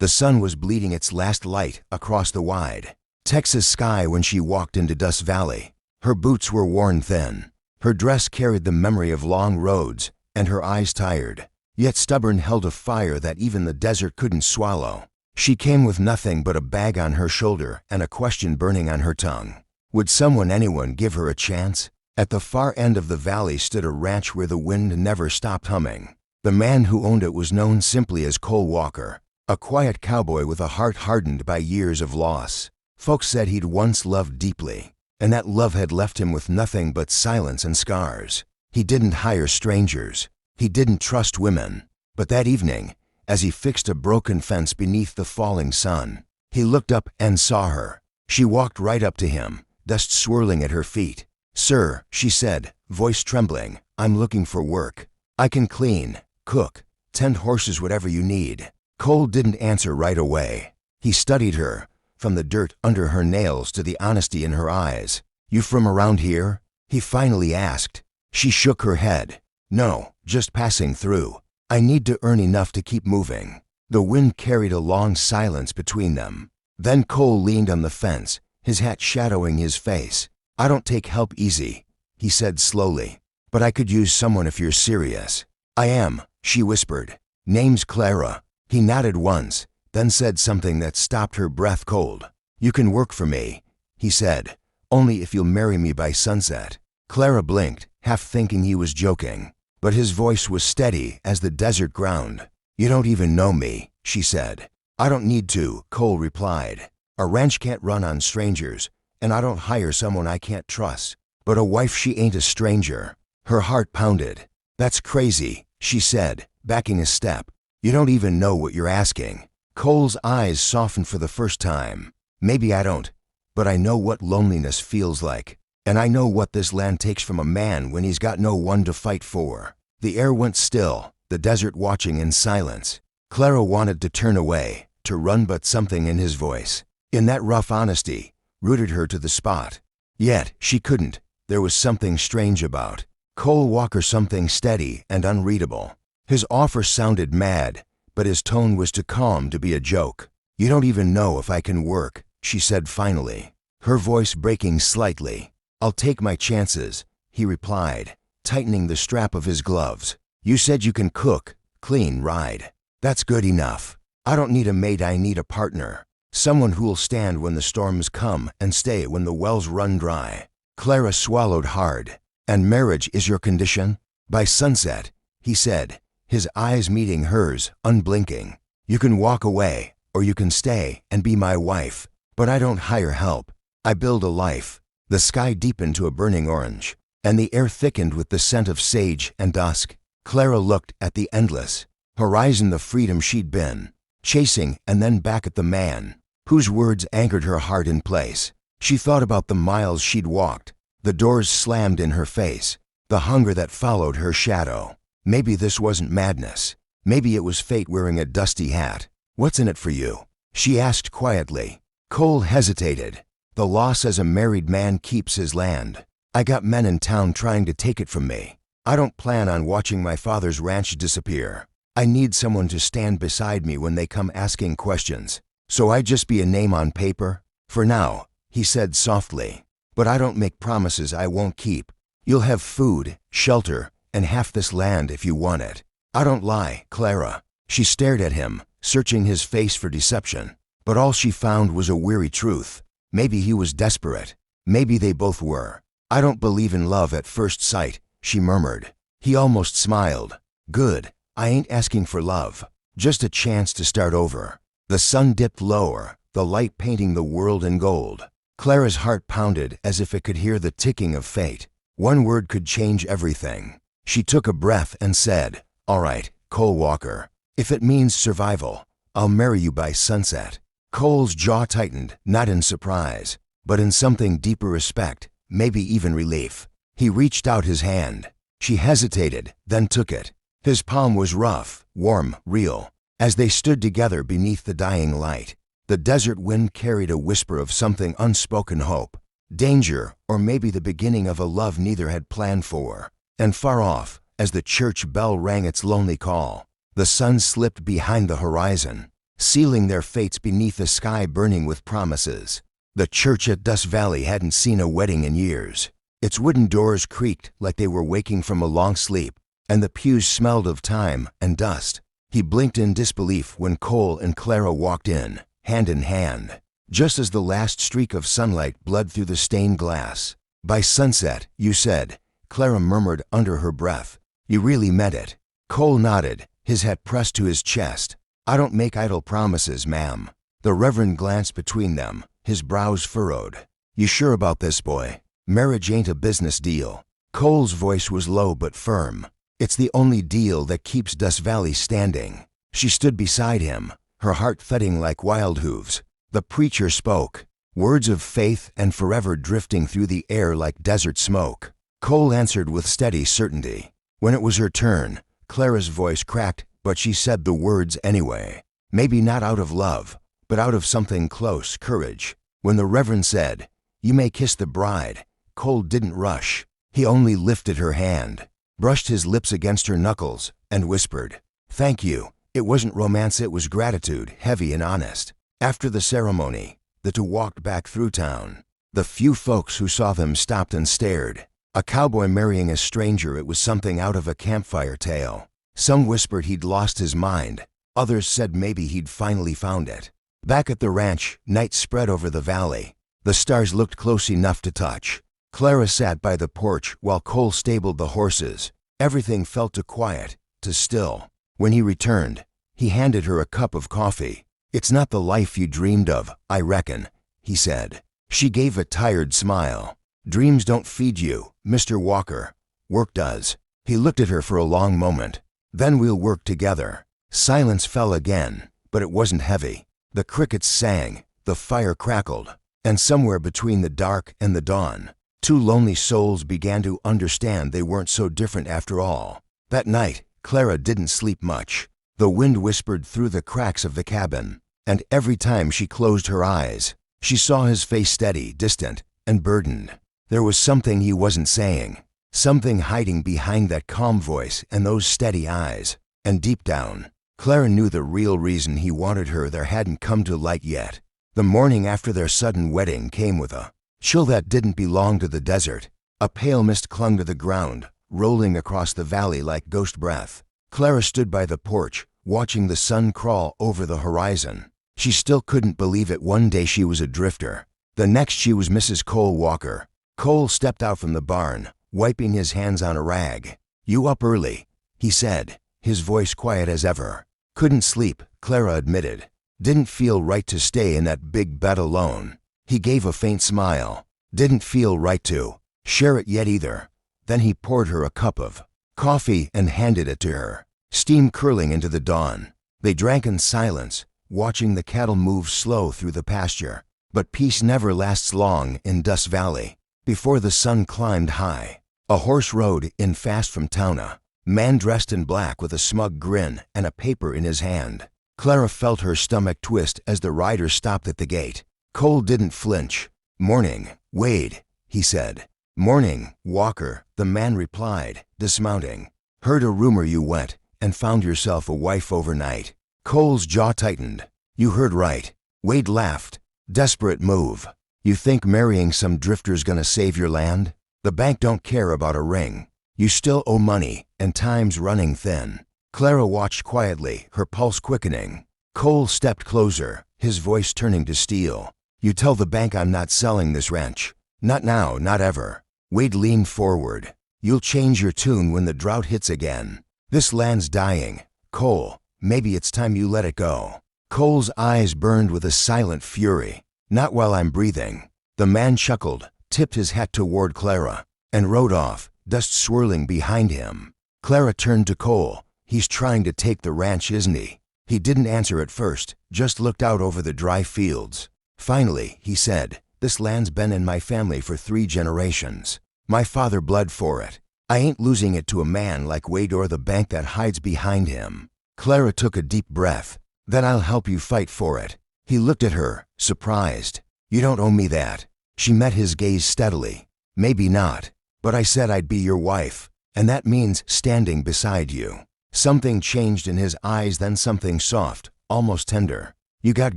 The sun was bleeding its last light across the wide Texas sky when she walked into Dust Valley. Her boots were worn thin. Her dress carried the memory of long roads, and her eyes tired, yet stubborn, held a fire that even the desert couldn't swallow. She came with nothing but a bag on her shoulder and a question burning on her tongue. Would anyone give her a chance? At the far end of the valley stood a ranch where the wind never stopped humming. The man who owned it was known simply as Cole Walker, a quiet cowboy with a heart hardened by years of loss. Folks said he'd once loved deeply, and that love had left him with nothing but silence and scars. He didn't hire strangers. He didn't trust women. But that evening, as he fixed a broken fence beneath the falling sun, he looked up and saw her. She walked right up to him, dust swirling at her feet. "Sir," she said, voice trembling, "I'm looking for work. I can clean, cook, tend horses, whatever you need." Cole didn't answer right away. He studied her, from the dirt under her nails to the honesty in her eyes. "You from around here?" he finally asked. She shook her head. "No, just passing through. I need to earn enough to keep moving." The wind carried a long silence between them. Then Cole leaned on the fence, his hat shadowing his face. "I don't take help easy," he said slowly, "but I could use someone if you're serious." "I am," she whispered. "Name's Clara." He nodded once, then said something that stopped her breath cold. "You can work for me," he said, "only if you'll marry me by sunset." Clara blinked, half thinking he was joking, but his voice was steady as the desert ground. "You don't even know me," she said. "I don't need to," Cole replied. "A ranch can't run on strangers, and I don't hire someone I can't trust. But a wife, she ain't a stranger." Her heart pounded. "That's crazy," she said, backing a step. "You don't even know what you're asking." Cole's eyes softened for the first time. "Maybe I don't, but I know what loneliness feels like. And I know what this land takes from a man when he's got no one to fight for." The air went still, the desert watching in silence. Clara wanted to turn away, to run, but something in his voice, in that rough honesty, rooted her to the spot. Yet she couldn't. There was something strange about Cole Walker, something steady and unreadable. His offer sounded mad, but his tone was too calm to be a joke. "You don't even know if I can work," she said finally, her voice breaking slightly. "I'll take my chances," he replied, tightening the strap of his gloves. "You said you can cook, clean, ride. That's good enough. I don't need a mate, I need a partner. Someone who'll stand when the storms come and stay when the wells run dry." Clara swallowed hard. "And marriage is your condition?" "By sunset," he said, his eyes meeting hers, unblinking. "You can walk away, or you can stay and be my wife. But I don't hire help. I build a life." The sky deepened to a burning orange, and the air thickened with the scent of sage and dusk. Clara looked at the endless horizon, the freedom she'd been chasing, and then back at the man whose words anchored her heart in place. She thought about the miles she'd walked, the doors slammed in her face, the hunger that followed her shadow. Maybe this wasn't madness. Maybe it was fate wearing a dusty hat. "What's in it for you?" she asked quietly. Cole hesitated. "The law says a married man keeps his land. I got men in town trying to take it from me. I don't plan on watching my father's ranch disappear. I need someone to stand beside me when they come asking questions. So I just be a name on paper? For now," he said softly. "But I don't make promises I won't keep. You'll have food, shelter, and half this land if you want it." "I don't lie, Clara." She stared at him, searching his face for deception. But all she found was a weary truth. Maybe he was desperate. Maybe they both were. "I don't believe in love at first sight," she murmured. He almost smiled. "Good. I ain't asking for love. Just a chance to start over." The sun dipped lower, the light painting the world in gold. Clara's heart pounded as if it could hear the ticking of fate. One word could change everything. She took a breath and said, "All right, Cole Walker. If it means survival, I'll marry you by sunset." Cole's jaw tightened, not in surprise, but in something deeper, respect, maybe even relief. He reached out his hand. She hesitated, then took it. His palm was rough, warm, real. As they stood together beneath the dying light, the desert wind carried a whisper of something unspoken, hope, danger, or maybe the beginning of a love neither had planned for. And far off, as the church bell rang its lonely call, the sun slipped behind the horizon, sealing their fates beneath a sky burning with promises. The church at Dust Valley hadn't seen a wedding in years. Its wooden doors creaked like they were waking from a long sleep, and the pews smelled of time and dust. He blinked in disbelief when Cole and Clara walked in, hand in hand, just as the last streak of sunlight bled through the stained glass. "By sunset, you said," Clara murmured under her breath. "You really meant it." Cole nodded, his head pressed to his chest. "I don't make idle promises, ma'am." The Reverend glanced between them, his brows furrowed. "You sure about this, boy? Marriage ain't a business deal." Cole's voice was low but firm. "It's the only deal that keeps Dust Valley standing." She stood beside him, her heart thudding like wild hooves. The preacher spoke, words of faith and forever drifting through the air like desert smoke. Cole answered with steady certainty. When it was her turn, Clara's voice cracked, but she said the words anyway. Maybe not out of love, but out of something close, courage. When the Reverend said, "You may kiss the bride," Cole didn't rush. He only lifted her hand, brushed his lips against her knuckles, and whispered, "Thank you." It wasn't romance, it was gratitude, heavy and honest. After the ceremony, the two walked back through town. The few folks who saw them stopped and stared. A cowboy marrying a stranger, it was something out of a campfire tale. Some whispered he'd lost his mind. Others said maybe he'd finally found it. Back at the ranch, night spread over the valley. The stars looked close enough to touch. Clara sat by the porch while Cole stabled the horses. Everything felt too quiet, too still. When he returned, he handed her a cup of coffee. "It's not the life you dreamed of, I reckon," he said. She gave a tired smile. "Dreams don't feed you, Mr. Walker. Work does." He looked at her for a long moment. "Then we'll work together." Silence fell again, but it wasn't heavy. The crickets sang, the fire crackled, and somewhere between the dark and the dawn, two lonely souls began to understand they weren't so different after all. That night, Clara didn't sleep much. The wind whispered through the cracks of the cabin, and every time she closed her eyes, she saw his face steady, distant, and burdened. There was something he wasn't saying, something hiding behind that calm voice and those steady eyes. And deep down, Clara knew the real reason he wanted her there hadn't come to light yet. The morning after their sudden wedding came with a chill that didn't belong to the desert. A pale mist clung to the ground, rolling across the valley like ghost breath. Clara stood by the porch, watching the sun crawl over the horizon. She still couldn't believe it. One day she was a drifter. The next she was Mrs. Cole Walker. Cole stepped out from the barn, wiping his hands on a rag. "You up early?" he said, his voice quiet as ever. "Couldn't sleep," Clara admitted. "Didn't feel right to stay in that big bed alone." He gave a faint smile. "Didn't feel right to share it yet either." Then he poured her a cup of coffee and handed it to her, steam curling into the dawn. They drank in silence, watching the cattle move slow through the pasture. But peace never lasts long in Dust Valley. Before the sun climbed high, a horse rode in fast from town, a man dressed in black with a smug grin and a paper in his hand. Clara felt her stomach twist as the rider stopped at the gate. Cole didn't flinch. "Morning, Wade," he said. "Morning, Walker," the man replied, dismounting. "Heard a rumor you went and found yourself a wife overnight." Cole's jaw tightened. "You heard right." Wade laughed. "Desperate move. You think marrying some drifter's gonna save your land? The bank don't care about a ring. You still owe money, and time's running thin." Clara watched quietly, her pulse quickening. Cole stepped closer, his voice turning to steel. "You tell the bank I'm not selling this ranch. Not now, not ever." Wade leaned forward. "You'll change your tune when the drought hits again. This land's dying. Cole, maybe it's time you let it go." Cole's eyes burned with a silent fury. "Not while I'm breathing." The man chuckled, tipped his hat toward Clara, and rode off, dust swirling behind him. Clara turned to Cole. "He's trying to take the ranch, isn't he?" He didn't answer at first, just looked out over the dry fields. Finally, he said, "This land's been in my family for 3 generations. My father bled for it. I ain't losing it to a man like Wade or the bank that hides behind him." Clara took a deep breath. "Then I'll help you fight for it." He looked at her, surprised. "You don't owe me that." She met his gaze steadily. "Maybe not, but I said I'd be your wife, and that means standing beside you." Something changed in his eyes, then something soft, almost tender. "You got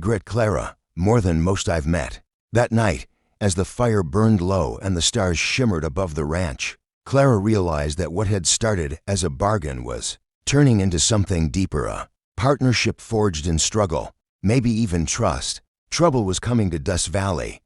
grit, Clara, more than most I've met." That night, as the fire burned low and the stars shimmered above the ranch, Clara realized that what had started as a bargain was turning into something deeper, a partnership forged in struggle, maybe even trust. Trouble was coming to Dust Valley,